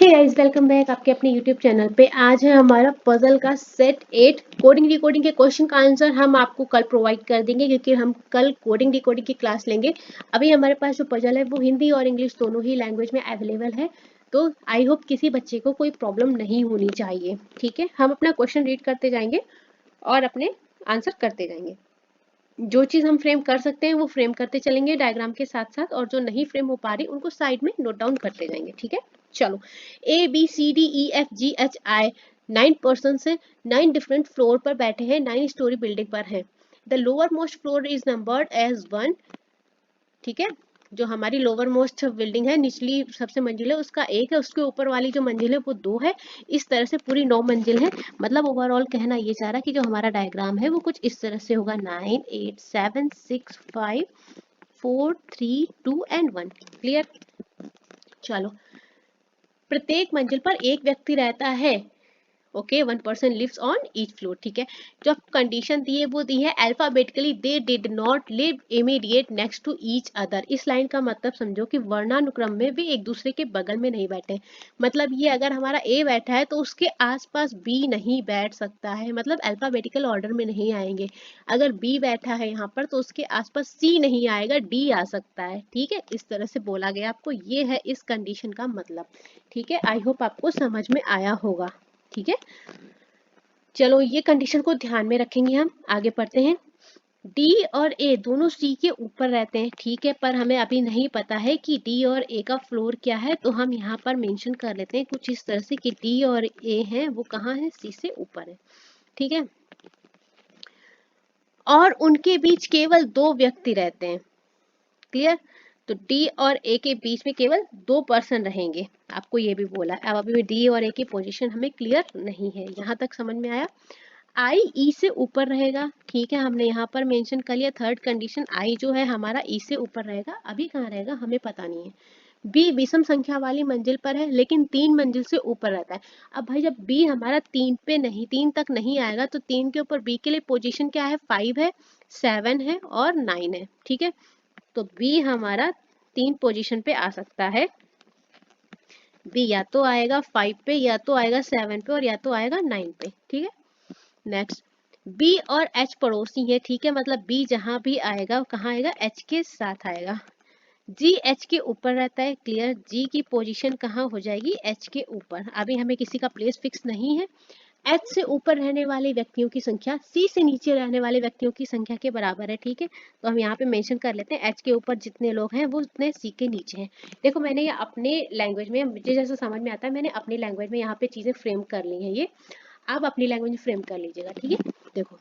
Hey guys, welcome back आपके अपने YouTube channel पे। आज है हमारा पजल का सेट 8 कोडिंग डिकोडिंग के क्वेश्चन का आंसर हम आपको कल प्रोवाइड कर देंगे, क्योंकि हम कल कोडिंग डिकोडिंग की क्लास लेंगे। अभी हमारे पास जो पजल है वो हिंदी और इंग्लिश दोनों ही लैंग्वेज में अवेलेबल है, तो आई होप किसी बच्चे को कोई प्रॉब्लम नहीं होनी चाहिए। ठीक है, हम अपना क्वेश्चन रीड करते जाएंगे और अपने आंसर करते जाएंगे। जो चीज़ हम फ्रेम कर सकते हैं वो फ्रेम करते चलेंगे डायग्राम के साथ साथ, और जो नहीं फ्रेम हो पा रही उनको साइड में नोट डाउन करते जाएंगे। ठीक है, चलो। ABCDEFGHI 9 पर्सन से 9 डिफरेंट फ्लोर पर बैठे हैं, 9 स्टोरी बिल्डिंग पर हैं। The lowermost floor is numbered as 1। ठीक है, जो हमारी लोअर मोस्ट बिल्डिंग है, निचली सबसे मंजिल है, उसका 1 है, उसके ऊपर वाली जो मंजिल है वो 2 है। इस तरह से पूरी 9 मंजिल है। मतलब ओवरऑल कहना ये चाह रहा है कि जो हमारा डायग्राम है वो कुछ इस तरह से होगा। 9 8 7 6 5 4 3 2 एंड 1। क्लियर। चलो, प्रत्येक मंजिल पर एक व्यक्ति रहता है। Okay, 1 person lives on each floor. ठीक है, जो कंडीशन दी है वो दी है alphabetically they did not live immediate next to each other. इस लाइन का मतलब समझो कि वर्णानुक्रम में भी एक दूसरे के बगल में नहीं बैठे। मतलब ये अगर हमारा ए बैठा है तो उसके आसपास बी नहीं बैठ सकता है, मतलब अल्फाबेटिकल ऑर्डर में नहीं आएंगे। अगर बी बैठा है यहाँ पर तो उसके आसपास सी नहीं आएगा, डी आ सकता है। ठीक है, इस तरह से बोला गया आपको, ये है इस कंडीशन का मतलब। ठीक है, आई होप आपको समझ में आया होगा। ठीक है, चलो ये कंडीशन को ध्यान में रखेंगे। हम आगे पढ़ते हैं। डी और ए दोनों सी के ऊपर रहते हैं। ठीक है, पर हमें अभी नहीं पता है कि डी और ए का फ्लोर क्या है, तो हम यहाँ पर मेंशन कर लेते हैं कुछ इस तरह से कि डी और ए है वो कहाँ है, सी से ऊपर है। ठीक है, और उनके बीच केवल 2 व्यक्ति रहते हैं। क्लियर। तो डी और ए के बीच में केवल 2 पर्सन रहेंगे, आपको ये भी बोला है। अब अभी डी और ए की पोजीशन हमें क्लियर नहीं है। यहाँ तक समझ में आया। आई ई से ऊपर रहेगा। ठीक है, हमने यहाँ पर मेंशन कर लिया थर्ड कंडीशन, आई जो है हमारा ई से ऊपर रहेगा। अभी कहाँ रहेगा हमें पता नहीं है। बी विषम संख्या वाली मंजिल पर है, लेकिन 3 मंजिल से ऊपर रहता है। अब भाई जब बी हमारा 3 पे नहीं, 3 तक नहीं आएगा, तो 3 के ऊपर बी के लिए पोजीशन क्या है, 5 है, 7 है और 9 है। ठीक है, तो बी हमारा 3 पोजीशन पे आ सकता है। बी या तो आएगा 5 पे, या तो आएगा 7 पे, और या तो आएगा 9 पे। ठीक है, नेक्स्ट। बी और एच पड़ोसी है। ठीक है, मतलब बी जहां भी आएगा कहाँ आएगा, एच के साथ आएगा। जी एच के ऊपर रहता है। क्लियर, जी की पोजीशन कहाँ हो जाएगी, एच के ऊपर। अभी हमें किसी का प्लेस फिक्स नहीं है। एच से ऊपर रहने वाले व्यक्तियों की संख्या सी से नीचे रहने वाले व्यक्तियों की संख्या के बराबर है। ठीक है, तो हम यहाँ पे मेंशन कर लेते हैं एच के ऊपर जितने लोग हैं वो उतने सी के नीचे हैं। देखो, मैंने ये अपने लैंग्वेज में, मुझे जैसा समझ में आता है, मैंने अपनी लैंग्वेज में यहाँ पे चीजें फ्रेम कर ली हैं। ये आप अपनी लैंग्वेज में फ्रेम कर लीजिएगा। ठीक है, देखो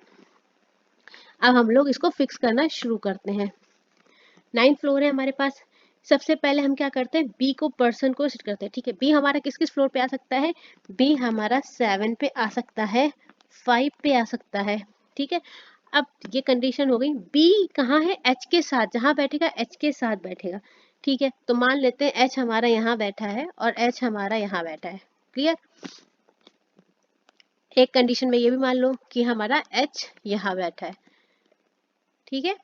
अब हम लोग इसको फिक्स करना शुरू करते हैं। 9 फ्लोर है हमारे पास। सबसे पहले हम क्या करते हैं, बी को पर्सन को सेट करते हैं। ठीक है, बी हमारा किस किस फ्लोर पे आ सकता है, बी हमारा 7 पे आ सकता है, 5 पे आ सकता है। ठीक है, अब ये कंडीशन हो गई। बी कहाँ है, एच के साथ, जहां बैठेगा एच के साथ बैठेगा। ठीक है, तो मान लेते हैं एच हमारा यहाँ बैठा है और एच हमारा यहाँ बैठा है। क्लियर। एक कंडीशन में ये भी मान लो कि हमारा एच यहाँ बैठा है। ठीक है,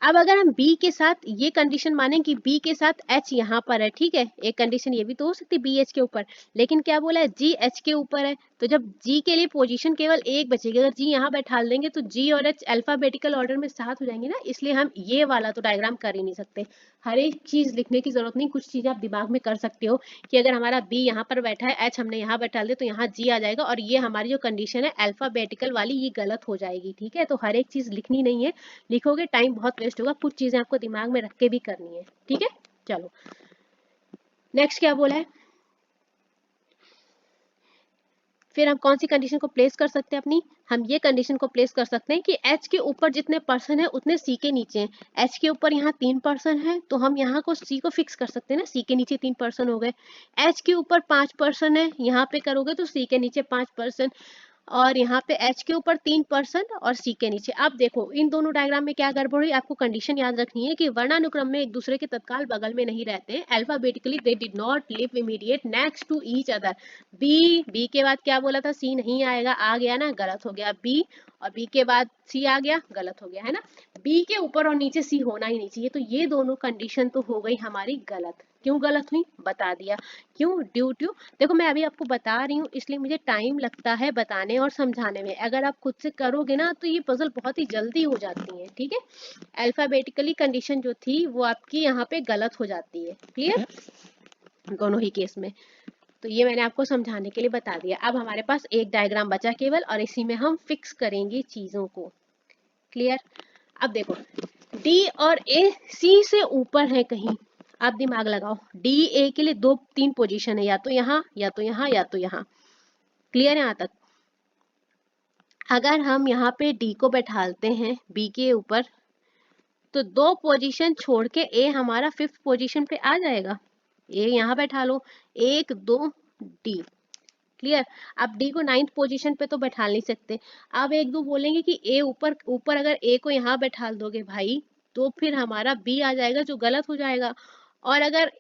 अब अगर हम B के साथ ये कंडीशन माने कि B के साथ H यहाँ पर है। ठीक है, एक कंडीशन ये भी तो हो सकती है B H के ऊपर, लेकिन क्या बोला है, G H के ऊपर है। तो जब G के लिए पोजीशन केवल एक बचेगी, अगर G यहाँ बैठा देंगे तो G और H अल्फाबेटिकल ऑर्डर में साथ हो जाएंगे ना, इसलिए हम ये वाला तो डायग्राम कर ही नहीं सकते। हर एक चीज लिखने की जरूरत नहीं, कुछ चीजें आप दिमाग में कर सकते हो कि अगर हमारा B यहाँ पर बैठा है, H हमने यहाँ बैठा दिया, तो यहाँ G आ जाएगा, और ये हमारी जो कंडीशन है अल्फाबेटिकल वाली, ये गलत हो जाएगी। ठीक है, तो हर एक चीज लिखनी नहीं है, लिखोगे टाइम बहुत वेस्ट होगा, कुछ चीजें आपको दिमाग में रख के भी करनी है। ठीक है, चलो नेक्स्ट क्या बोला है, फिर हम कौन सी कंडीशन को प्लेस कर सकते हैं अपनी, हम ये कंडीशन को प्लेस कर सकते हैं कि H के ऊपर जितने पर्सन है उतने C के नीचे हैं। H के ऊपर यहाँ 3 पर्सन है, तो हम यहाँ को C को फिक्स कर सकते हैं ना, C के नीचे 3 पर्सन हो गए। H के ऊपर 5 पर्सन है, यहाँ पे करोगे तो C के नीचे 5 पर्सन, और यहाँ पे H के ऊपर 3 पर्सन और C के नीचे। अब देखो इन दोनों डायग्राम में क्या गड़बड़ हुई, आपको कंडीशन याद रखनी है कि वर्णानुक्रम में एक दूसरे के तत्काल बगल में नहीं रहते हैं। Alphabetically they did not live immediate next to each other. B के बाद क्या बोला था, सी नहीं आएगा, आ गया ना, गलत हो गया। बी और बी के बाद सी आ गया, गलत हो गया है ना। बी के ऊपर और नीचे सी होना ही नहीं चाहिए। तो ये दोनों कंडीशन तो हो गई हमारी गलत। क्यों गलत हुई बता दिया। क्यों? ड्यू टू, देखो मैं अभी आपको बता रही हूँ इसलिए मुझे टाइम लगता है बताने और समझाने में। अगर आप खुद से करोगे ना तो ये पजल बहुत ही जल्दी हो जाती है। ठीक है, अल्फाबेटिकली कंडीशन जो थी वो आपकी यहाँ पे गलत हो जाती है। क्लियर दोनों ही केस में। तो ये मैंने आपको समझाने के लिए बता दिया। अब हमारे पास एक डायग्राम बचा केवल, और इसी में हम फिक्स करेंगे चीजों को। क्लियर? अब देखो डी और ए सी से ऊपर है कहीं, आप दिमाग लगाओ। डी ए के लिए दो तीन पोजीशन है, या तो यहाँ या तो यहाँ या तो यहाँ। क्लियर है यहाँ तक? अगर हम यहाँ पे डी को बैठालते हैं बी के ऊपर तो दो पोजीशन छोड़ के ए हमारा फिफ्थ पोजीशन पे आ जाएगा। ए यहाँ बैठा लो, एक दो डी। क्लियर? अब डी को नाइन्थ पोजीशन पे तो बैठा नहीं सकते। अब एक दो बोलेंगे कि ए ऊपर ऊपर, अगर ए को यहाँ बैठाल दोगे भाई तो फिर हमारा बी आ जाएगा जो गलत हो जाएगा। और अगर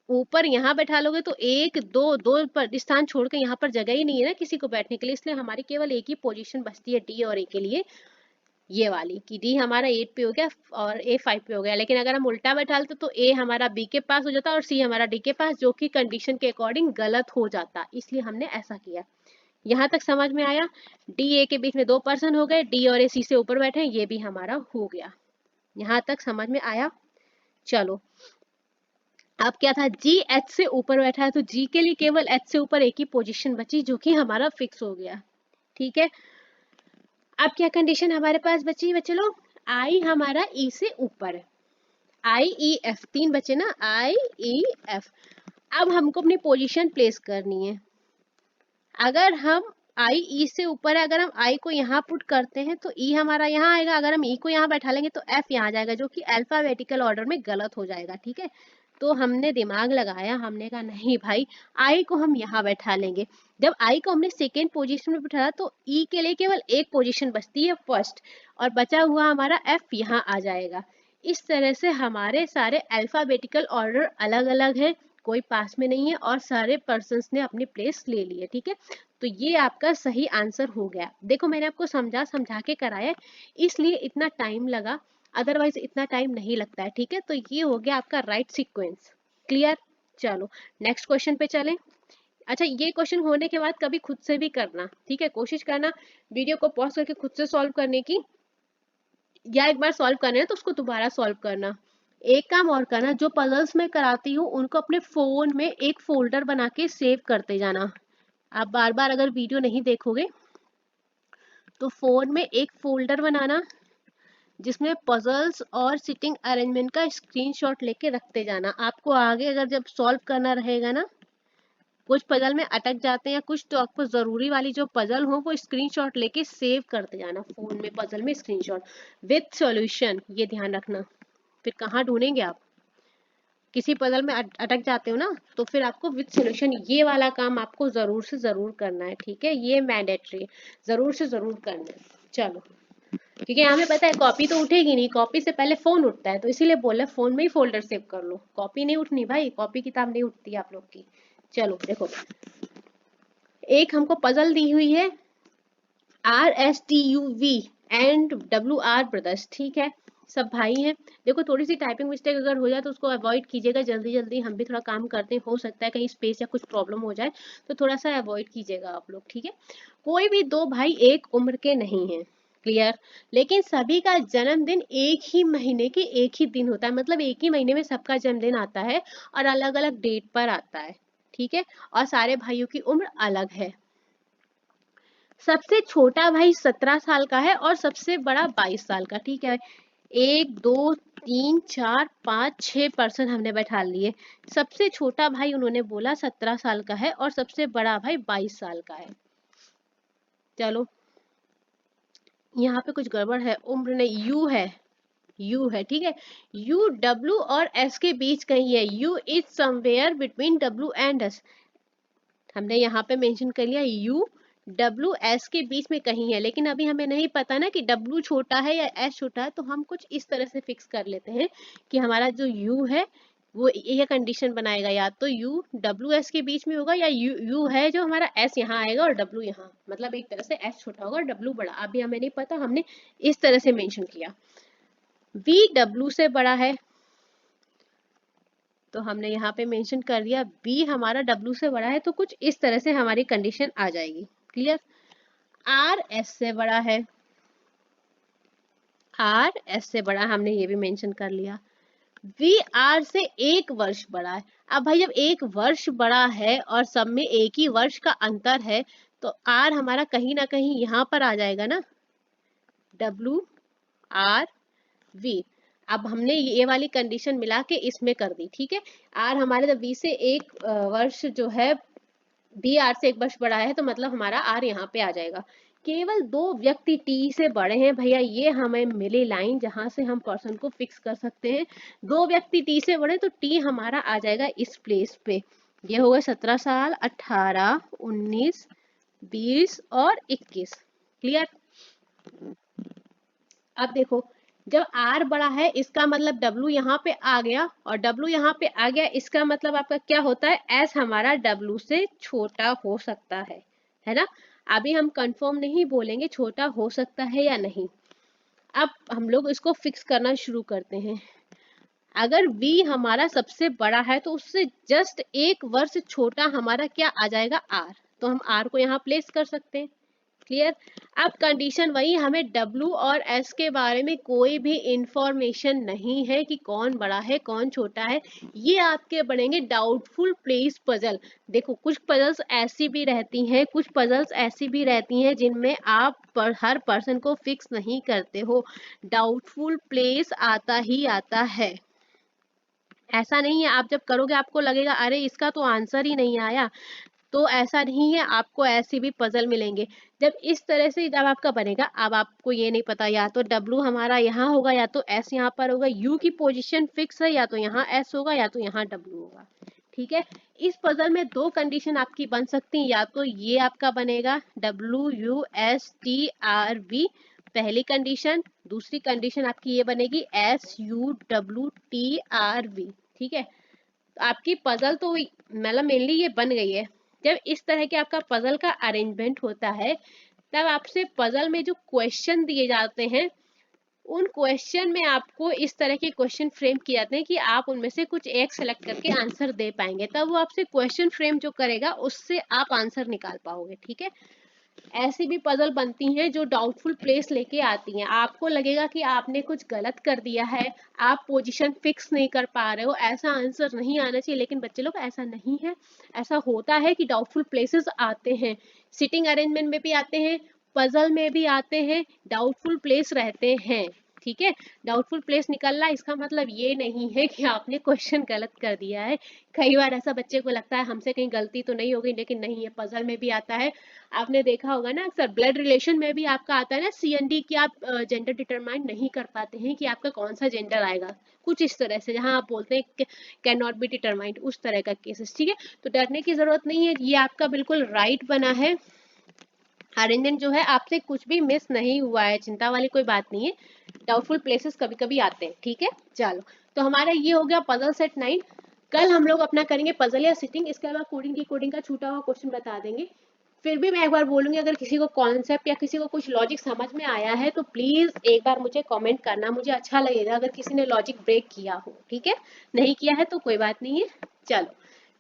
ऊपर यहाँ बैठा लोगे तो एक दो दो पर स्थान छोड़ के यहाँ पर जगह ही नहीं है ना किसी को बैठने के लिए, इसलिए हमारी केवल एक ही पोजीशन बचती है डी और ए के लिए, ये वाली कि डी हमारा 8 पे हो गया और ए 5 पे हो गया। लेकिन अगर हम उल्टा बैठालते तो ए हमारा बी के पास हो जाता और सी हमारा डी के पास, जो कि कंडीशन के अकॉर्डिंग गलत हो जाता, इसलिए हमने ऐसा किया। यहाँ तक समझ में आया? डी ए के बीच में दो पर्सन हो गए, डी और ए सी से ऊपर बैठे, ये भी हमारा हो गया। यहाँ तक समझ में आया? चलो अब क्या था, जी एच से ऊपर बैठा है तो जी के लिए केवल एच से ऊपर एक ही पोजीशन बची जो कि हमारा फिक्स हो गया। ठीक है, अब क्या कंडीशन हमारे पास बची बच्चे लोग? आई हमारा ई से ऊपर है, आई ई एफ, तीन बचे ना, आई ई एफ। अब हमको अपनी पोजीशन प्लेस करनी है। अगर हम आई ई से ऊपर है, अगर हम आई को यहाँ पुट करते हैं तो ई हमारा यहाँ आएगा, अगर हम ई को यहाँ बैठा लेंगे तो एफ यहाँ जाएगा, जो कि अल्फाबेटिकल ऑर्डर में गलत हो जाएगा। ठीक है, तो हमने दिमाग लगाया, हमने कहा नहीं भाई आई को हम यहाँ बैठा लेंगे। जब आई को हमने सेकेंड पोजीशन में बैठाया तो ई के लिए केवल एक पोजीशन बचती है फर्स्ट, और बचा हुआ हमारा एफ यहाँ आ जाएगा। इस तरह से हमारे सारे अल्फाबेटिकल ऑर्डर अलग अलग है, कोई पास में नहीं है, और सारे पर्सन्स ने अपनी प्लेस ले ली है। ठीक है, तो ये आपका सही आंसर हो गया। देखो मैंने आपको समझा के कराया, इसलिए इतना टाइम लगा, अदरवाइज इतना टाइम नहीं लगता है। ठीक है, तो ये हो गया आपका राइट सीक्वेंस। क्लियर? चलो नेक्स्ट क्वेश्चन पे चलें। अच्छा, ये क्वेश्चन होने के बाद कभी खुद से भी करना। ठीक है, कोशिश करना वीडियो को पॉज करके खुद से सॉल्व करने की, या एक बार सॉल्व करना है तो उसको दोबारा सॉल्व करना। एक काम और करना, जो पजल्स मैं कराती हूँ उनको अपने फोन में एक फोल्डर बना के सेव करते जाना। आप बार बार अगर वीडियो नहीं देखोगे तो फोन में एक फोल्डर बनाना जिसमें पजल्स और सिटिंग अरेंजमेंट का स्क्रीनशॉट लेके रखते जाना। आपको आगे अगर जब सॉल्व करना रहेगा ना, कुछ पजल में अटक जाते हैं या कुछ, तो आपको जरूरी वाली जो पजल हो वो स्क्रीनशॉट लेके सेव करते जाना फोन में, पजल में स्क्रीनशॉट विथ सॉल्यूशन, ये ध्यान रखना। फिर कहाँ ढूंढेंगे आप, किसी पजल में अटक जाते हो ना, तो फिर आपको विद सॉल्यूशन ये वाला काम आपको जरूर से जरूर करना है। ठीक है, ये मैंडेटरी, जरूर से जरूर करना है। चलो, क्योंकि हमें पता है कॉपी तो उठेगी नहीं, कॉपी से पहले फोन उठता है, तो इसीलिए बोला फोन में ही फोल्डर सेव कर लो, कॉपी नहीं उठनी भाई, कॉपी किताब नहीं उठती आप लोग की। चलो देखो, एक हमको पजल दी हुई है, RSTUV एंड WR ब्रदर्स। ठीक है, सब भाई हैं। देखो थोड़ी सी टाइपिंग मिस्टेक अगर हो जाए तो उसको अवॉइड कीजिएगा, जल्दी जल्दी हम भी थोड़ा काम करते हैं, हो सकता है कहीं स्पेस या कुछ प्रॉब्लम हो जाए, तो थोड़ा सा अवॉइड कीजिएगा आप लोग। ठीक है, कोई भी दो भाई एक उम्र के नहीं हैं, क्लियर, लेकिन सभी का जन्मदिन एक ही महीने के एक ही दिन होता है, मतलब एक ही महीने में सबका जन्मदिन आता है और अलग अलग डेट पर आता है। ठीक है, और सारे भाइयों की उम्र अलग है। सबसे छोटा भाई 17 साल का है और सबसे बड़ा 22 साल का। ठीक है, 1 2 3 4 5 6 पर्सन हमने बैठा लिए। सबसे छोटा भाई उन्होंने बोला 17 साल का है और सबसे बड़ा भाई 22 साल का है। चलो यहाँ पे कुछ गड़बड़ है, उम्र नहीं, यू है, यू है। ठीक है, यू डब्ल्यू और एस के बीच कहीं है, you is somewhere between W and S. हमने यहाँ पे मेंशन कर लिया यू डब्ल्यू एस के बीच में कहीं है, लेकिन अभी हमें नहीं पता ना कि डब्ल्यू छोटा है या एस छोटा है, तो हम कुछ इस तरह से फिक्स कर लेते हैं कि हमारा जो यू है वो ये कंडीशन बनाएगा, या तो यू डब्ल्यू एस के बीच में होगा, या यू है जो हमारा एस यहाँ आएगा और डब्ल्यू यहाँ, मतलब एक तरह से एस छोटा होगा और डब्ल्यू बड़ा। अभी हमें नहीं पता, हमने इस तरह से मेंशन किया। V W से बड़ा है, तो हमने यहाँ पे मेंशन कर दिया B हमारा W से बड़ा है, तो कुछ इस तरह से हमारी कंडीशन आ जाएगी। क्लियर? R S से बड़ा है, R S से बड़ा, हमने ये भी मेंशन कर लिया। V R से 1 वर्ष बड़ा है। अब भाई जब 1 वर्ष बड़ा है और सब में एक ही वर्ष का अंतर है, तो R हमारा कहीं ना कहीं यहाँ पर आ जाएगा ना, W R V। अब हमने ये वाली कंडीशन मिला के इसमें कर दी, ठीक है। R हमारे जब V से 1 वर्ष जो है, B R से 1 वर्ष बड़ा है, तो मतलब हमारा R यहाँ पे आ जाएगा। केवल 2 व्यक्ति T से बड़े हैं भैया, ये हमें मिली लाइन जहां से हम पर्सन को फिक्स कर सकते हैं। 2 व्यक्ति T से बड़े, तो T हमारा आ जाएगा इस प्लेस पे। ये होगा 17 साल, 18, 19, 20 और 21। क्लियर? अब देखो, जब R बड़ा है इसका मतलब W यहाँ पे आ गया, और W यहाँ पे आ गया इसका मतलब आपका क्या होता है, S हमारा W से छोटा हो सकता है ना। अभी हम कंफर्म नहीं बोलेंगे छोटा हो सकता है या नहीं। अब हम लोग इसको फिक्स करना शुरू करते हैं। अगर V हमारा सबसे बड़ा है तो उससे जस्ट 1 वर्ष छोटा हमारा क्या आ जाएगा, R। तो हम R को यहाँ प्लेस कर सकते हैं। क्लियर? अब कंडीशन वही, हमें W और S के बारे में कोई भी इंफॉर्मेशन नहीं है कि कौन बड़ा है कौन छोटा है। ये आपके बनेंगे डाउटफुल प्लेस पजल। देखो, कुछ पजल्स ऐसी भी रहती हैं, कुछ पजल्स ऐसी भी रहती हैं जिनमें आप हर पर्सन को फिक्स नहीं करते हो, डाउटफुल प्लेस आता ही आता है। ऐसा नहीं है आप जब करोगे आपको लगेगा अरे इसका तो आंसर ही नहीं आया, तो ऐसा नहीं है, आपको ऐसे भी पजल मिलेंगे। जब इस तरह से जब आपका बनेगा, अब आपको ये नहीं पता या तो W हमारा यहाँ होगा या तो S यहाँ पर होगा, U की पोजीशन फिक्स है, या तो यहाँ S होगा या तो यहाँ W होगा। ठीक है, इस पजल में 2 कंडीशन आपकी बन सकती हैं, या तो ये आपका बनेगा WUSTRV पहली कंडीशन, दूसरी कंडीशन आपकी ये बनेगी SUWTRV। ठीक है, तो आपकी पजल तो मतलब मेनली ये बन गई है। जब इस तरह के आपका पजल का अरेंजमेंट होता है, तब आपसे पजल में जो क्वेश्चन दिए जाते हैं, उन क्वेश्चन में आपको इस तरह के क्वेश्चन फ्रेम किए जाते हैं कि आप उनमें से कुछ एक सेलेक्ट करके आंसर दे पाएंगे। तब वो आपसे क्वेश्चन फ्रेम जो करेगा उससे आप आंसर निकाल पाओगे। ठीक है, ऐसी भी पजल बनती हैं जो डाउटफुल प्लेस लेके आती हैं। आपको लगेगा कि आपने कुछ गलत कर दिया है, आप पोजीशन फिक्स नहीं कर पा रहे हो, ऐसा आंसर नहीं आना चाहिए, लेकिन बच्चे लोग ऐसा नहीं है। ऐसा होता है कि डाउटफुल प्लेसेस आते हैं, सिटिंग अरेंजमेंट में भी आते हैं, पजल में भी आते हैं, डाउटफुल प्लेस रहते हैं। ठीक है, डाउटफुल प्लेस निकलना इसका मतलब ये नहीं है कि आपने क्वेश्चन गलत कर दिया है। कई बार ऐसा बच्चे को लगता है हमसे कहीं गलती तो नहीं हो गई, लेकिन नहीं है, पजल में भी आता है। आपने देखा होगा ना, अक्सर ब्लड रिलेशन में भी आपका आता है ना CND की, आप जेंडर डिटरमाइन नहीं कर पाते हैं कि आपका कौन सा जेंडर आएगा, कुछ इस तरह से, जहां आप बोलते हैं कैन नॉट बी डिटरमाइंड, उस तरह का केसेस। ठीक है, तो डरने की जरूरत नहीं है, ये आपका बिल्कुल राइट बना है। अरेंजमेंट जो है आपसे कुछ भी मिस नहीं हुआ है, चिंता वाली कोई बात नहीं है। डाउटफुल प्लेसेस कभी कभी आते हैं। ठीक है, चलो, तो हमारा ये हो गया पजल सेट 9। कल हम लोग अपना करेंगे पजल या सिटिंग, इसके अलावा कोडिंग की कोडिंग का छूटा हुआ क्वेश्चन बता देंगे। फिर भी मैं एक बार बोलूंगी, अगर किसी को कॉन्सेप्ट या किसी को कुछ लॉजिक समझ में आया है तो प्लीज एक बार मुझे कमेंट करना, मुझे अच्छा लगेगा अगर किसी ने लॉजिक ब्रेक किया हो। ठीक है, नहीं किया है तो कोई बात नहीं है। चलो,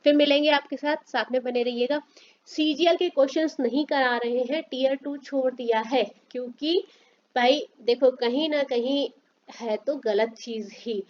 फिर मिलेंगे आपके साथ, साथ में बने रहिएगा। CGL के क्वेश्चंस नहीं करा रहे हैं, Tier 2 छोड़ दिया है, क्योंकि भाई देखो कहीं ना कहीं है तो गलत चीज ही,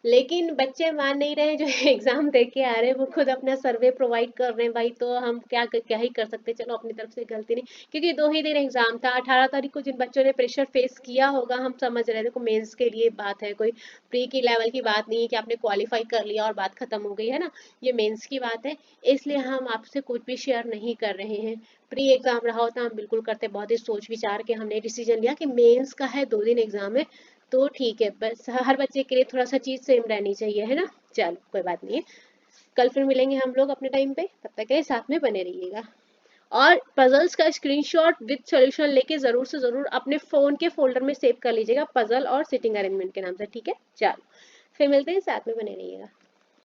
लेकिन बच्चे मान नहीं रहे जो एग्जाम दे के आ रहे हैं, वो खुद अपना सर्वे प्रोवाइड कर रहे हैं भाई, तो हम क्या ही कर सकते हैं। चलो, अपनी तरफ से गलती नहीं, क्योंकि 2 ही दिन एग्जाम था। 18 तारीख को जिन बच्चों ने प्रेशर फेस किया होगा हम समझ रहे थे, देखो मेंस के लिए बात है, कोई प्री की लेवल की बात नहीं है कि आपने क्वालिफाई कर लिया और बात खत्म हो गई है ना, ये मेंस की बात है। इसलिए हम आपसे कुछ भी शेयर नहीं कर रहे हैं। प्री एग्जाम रहा होता हम बिल्कुल करते, बहुत ही सोच विचार के हमने डिसीजन लिया कि मेंस का है, 2 दिन एग्जाम है, तो ठीक है, बस हर बच्चे के लिए थोड़ा सा चीज सेम रहनी चाहिए, है ना। चलो, कोई बात नहीं है, कल फिर मिलेंगे हम लोग अपने टाइम पे, तब तक के लिए साथ में बने रहिएगा। और पजल्स का स्क्रीनशॉट विद सॉल्यूशन लेके जरूर से जरूर अपने फोन के फोल्डर में सेव कर लीजिएगा, पजल और सिटिंग अरेंजमेंट के नाम से। ठीक है, चलो फिर मिलते हैं, साथ में बने रहिएगा।